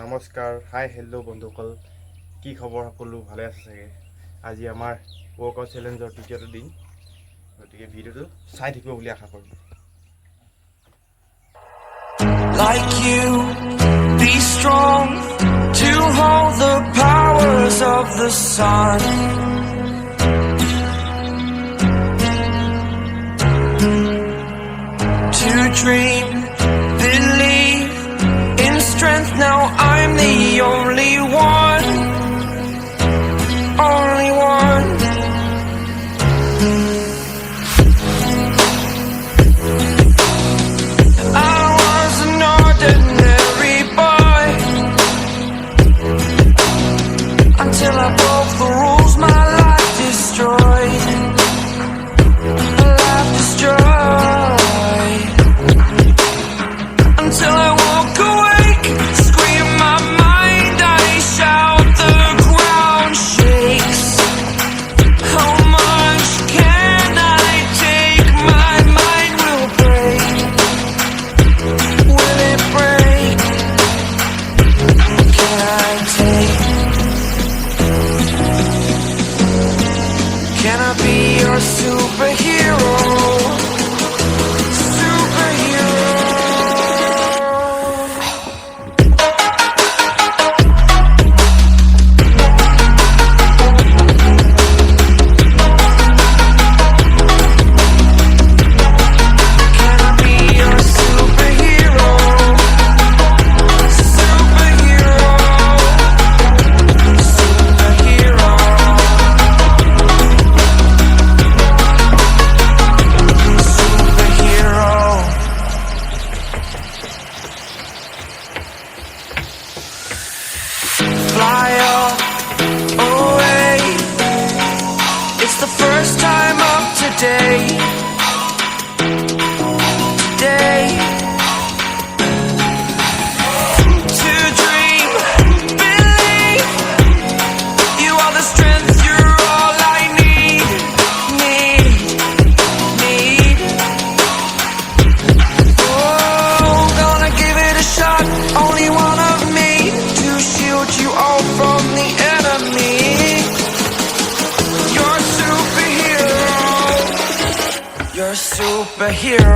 নমস্কাৰ, hi hello' বন্ধুসকল, কি খবৰ? সকলো ভালে আছে চাগে। আজি আমাৰ ৱৰ্কআউট চেলেঞ্জৰ তৃতীয়টো দিন, গতিকে ভিডিঅ'টো চাই থাকিব বুলি আশা কৰিলোঁ। Like you, be strong to hold the powers of the sun. To dream, believe in strength. Now I'm the only one, only one. I was an ordinary boy until I broke the rules. My life destroyed, life destroyed. Until I walk awake, scream my mind, I shout, the ground shakes. How much can I take? My mind will break. Will it break? Can I take? Can I be your superhero? Superhero. Can I be your superhero? Superhero. Superhero. Superhero. Fly up away. It's the first time of today. Today. To dream, believe. You are the strength, you're all I need. Need. Oh, gonna give it a shot. Only one of me to shield you all from the enemy. You're a superhero. You're a superhero.